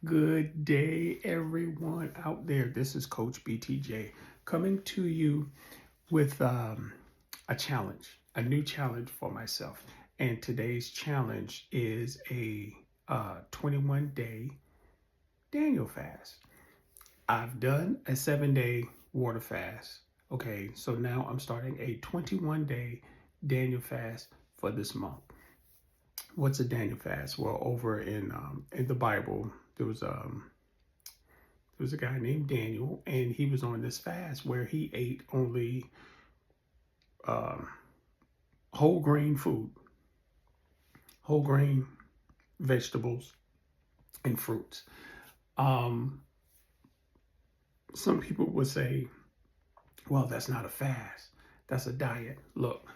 Good day, everyone out there. This is Coach BTJ coming to you with a challenge, a new challenge for myself. And today's challenge is a 21-day Daniel fast. I've done a 7-day water fast. Okay, so now I'm starting a 21-day Daniel fast for this month. What's a Daniel fast? Well, over in the Bible, there was a guy named Daniel, and he was on this fast where he ate only um, whole grain food, whole grain vegetables, and fruits. Um, some people would say, "Well, that's not a fast. That's a diet." Look,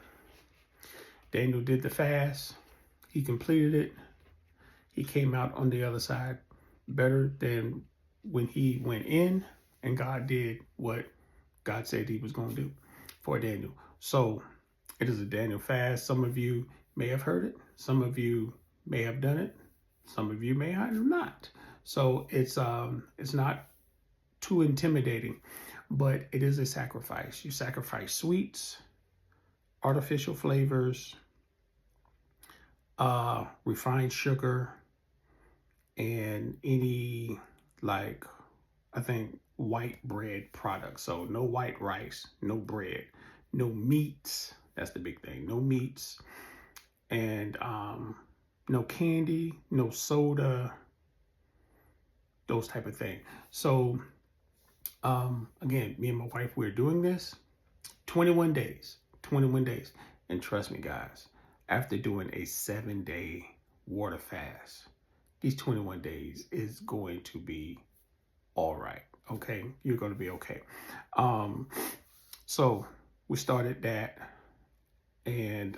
Daniel did the fast. He completed it. He came out on the other side better than when he went in, and God did what God said he was going to do for Daniel. So it is a Daniel fast. Some of you may have heard it. Some of you may have done it. Some of you may have not. So it's not too intimidating, but it is a sacrifice. You sacrifice sweets, artificial flavors, refined sugar, and any, like, I think, white bread products. So no white rice, no bread, no meats. That's the big thing. No meats, and no candy, no soda, those type of thing. So again, me and my wife, we're doing this 21 days, 21 days. And trust me, guys, after doing a 7-day water fast, these 21 days is going to be all right. Okay, you're going to be okay. So we started that, and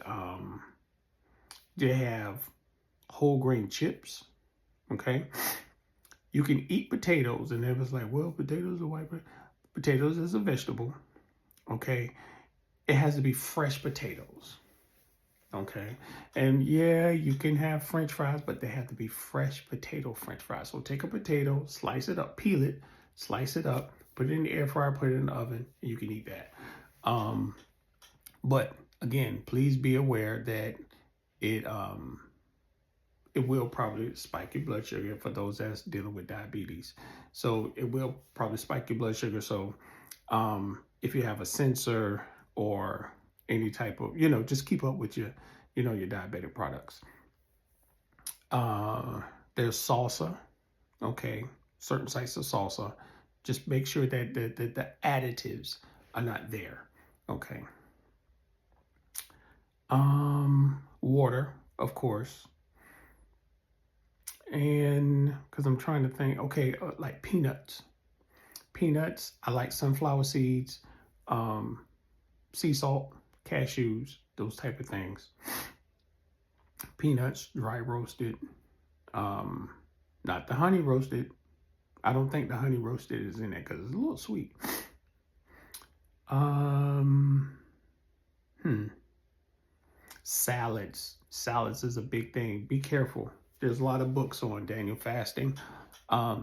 they have whole grain chips. Okay, you can eat potatoes, and it was like, well, potatoes are white. Potatoes is a vegetable. Okay, it has to be fresh potatoes. Okay, and yeah, you can have French fries, but they have to be fresh potato French fries. So take a potato, slice it up, peel it, slice it up, put it in the air fryer, put it in the oven, and you can eat that. But again, please be aware that it it will probably spike your blood sugar for those that's dealing with diabetes. So it will probably spike your blood sugar. So if you have a sensor or any type of, just keep up with your diabetic products. There's salsa, okay, certain types of salsa. Just make sure that the additives are not there, okay. Water, of course. And because I'm trying to think, okay, like peanuts. Peanuts, I like sunflower seeds, sea salt, cashews, those type of things. Peanuts, dry roasted, not the honey roasted. I don't think the honey roasted is in it because it's a little sweet. Salads. Salads is a big thing. Be careful. There's a lot of books on Daniel fasting.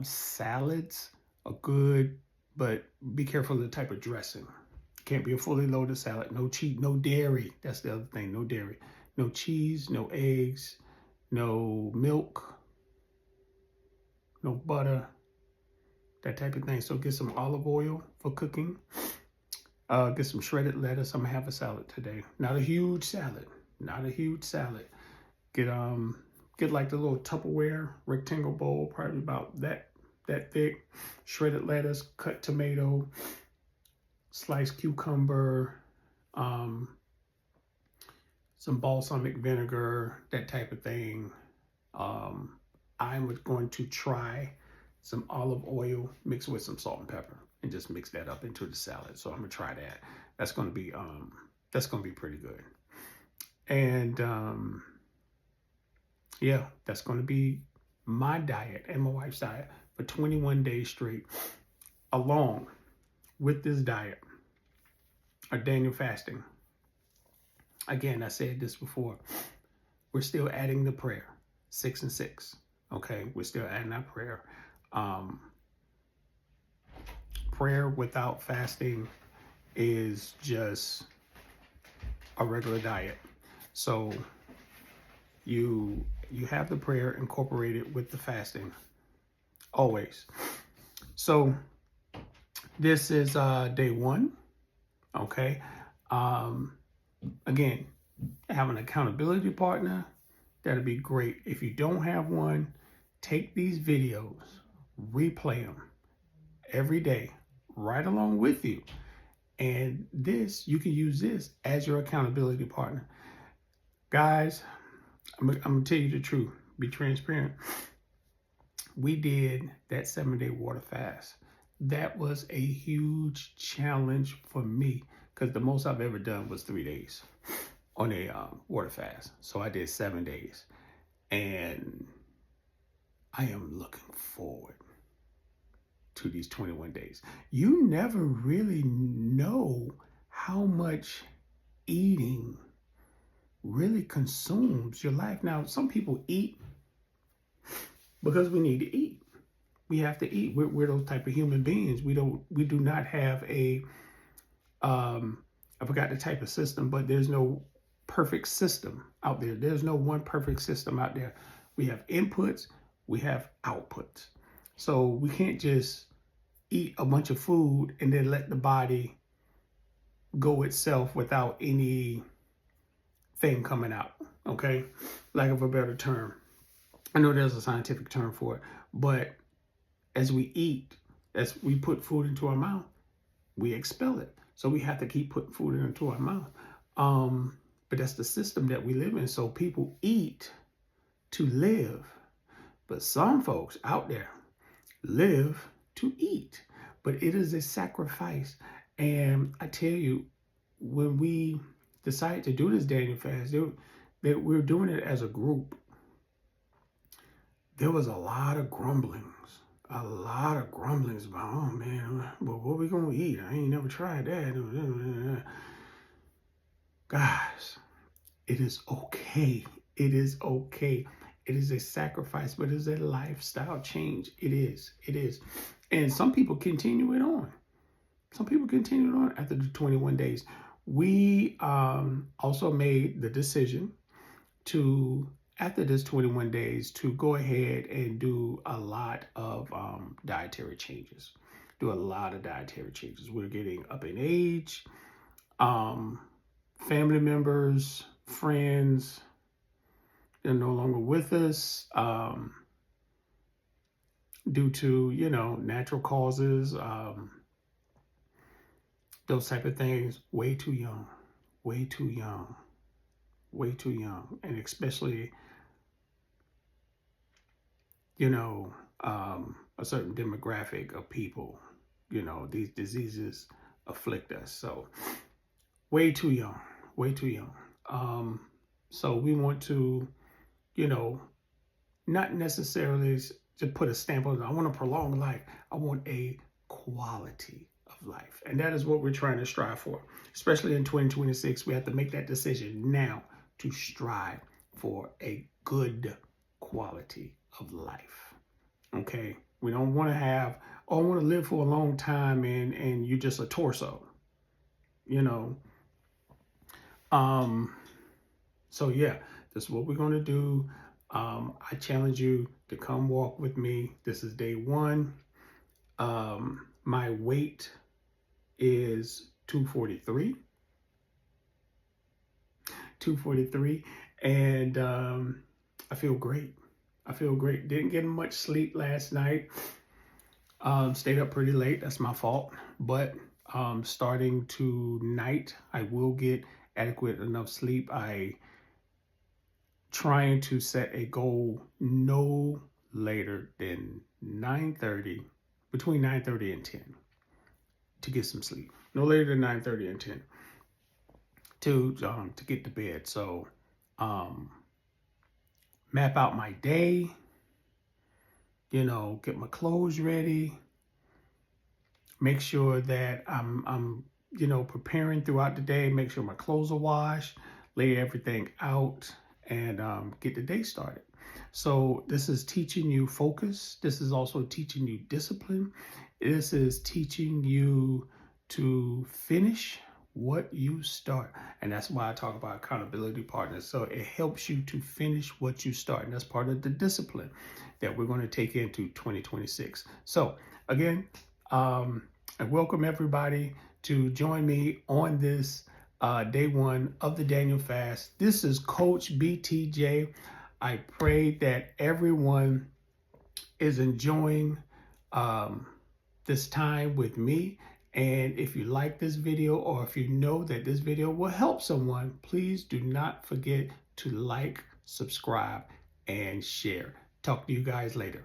Salads are good, but be careful of the type of dressing. Can't be a fully loaded salad. No cheese, no dairy. That's the other thing. No dairy. No cheese, no eggs, no milk, no butter, that type of thing. So get some olive oil for cooking. Get some shredded lettuce. I'm gonna have a salad today. Not a huge salad. Not a huge salad. Get like the little Tupperware rectangle bowl, probably about that thick. Shredded lettuce, cut tomato, sliced cucumber, some balsamic vinegar, that type of thing. I'm going to try some olive oil mixed with some salt and pepper and just mix that up into the salad. So I'm gonna try that. That's gonna be pretty good. And yeah, that's gonna be my diet and my wife's diet for 21 days straight. Along with this diet, or Daniel fasting. Again, I said this before. We're still adding the prayer, 6 and 6. Okay, we're still adding our prayer. Um, prayer without fasting is just a regular diet. So you have the prayer incorporated with the fasting always. So this is day 1. Okay. Again, have an accountability partner. That'd be great. If you don't have one, take these videos, replay them every day, right along with you. And you can use this as your accountability partner. Guys, I'm going to tell you the truth. Be transparent. We did that 7-day water fast. That was a huge challenge for me because the most I've ever done was 3 days on a water fast. So I did 7 days. And I am looking forward to these 21 days. You never really know how much eating really consumes your life. Now, some people eat because we need to eat. We have to eat. We're those type of human beings. We do not have a I forgot the type of system, but there's no perfect system out there. There's no one perfect system out there. We have inputs, we have outputs. So we can't just eat a bunch of food and then let the body go itself without any thing coming out. Okay, lack of a better term. I know there's a scientific term for it, but as we eat, as we put food into our mouth, we expel it. So we have to keep putting food into our mouth. But that's the system that we live in. So people eat to live. But some folks out there live to eat. But it is a sacrifice. And I tell you, when we decided to do this Daniel fast, we're doing it as a group. There was a lot of grumblings. About, oh man, well, what we gonna eat? I ain't never tried that. Guys, it is okay. It is okay. It is a sacrifice, but it is a lifestyle change. It is. And some people continue it on. After the 21 days. We also made the decision to, after this 21 days, to go ahead and do a lot of dietary changes. We're getting up in age. Family members, friends, they're no longer with us due to, natural causes, those type of things. Way too young. And especially, a certain demographic of people, these diseases afflict us. So way too young. So we want to, not necessarily to put a stamp on it. I want a prolonged life. I want a quality of life. And that is what we're trying to strive for. Especially in 2026, we have to make that decision now to strive for a good quality of life. Okay? We don't want to have, I want to live for a long time and you're just a torso. So yeah, this is what we're going to do. I challenge you to come walk with me. This is day 1. My weight is 243. And I feel great. Didn't get much sleep last night. Stayed up pretty late. That's my fault. But starting tonight, I will get adequate enough sleep. I trying to set a goal no later than 9:30, between 9:30 and 10, to get some sleep. No later than 9:30 and 10 to get to bed. So map out my day, get my clothes ready, make sure that I'm preparing throughout the day, make sure my clothes are washed, lay everything out, and get the day started. So this is teaching you focus. This is also teaching you discipline. This is teaching you to finish what you start. And that's why I talk about accountability partners. So it helps you to finish what you start. And that's part of the discipline that we're going to take into 2026. So again, I welcome everybody to join me on this day one of the Daniel fast. This is Coach BTJ. I pray that everyone is enjoying this time with me. And if you like this video, or if you know that this video will help someone, please do not forget to like, subscribe, and share. Talk to you guys later.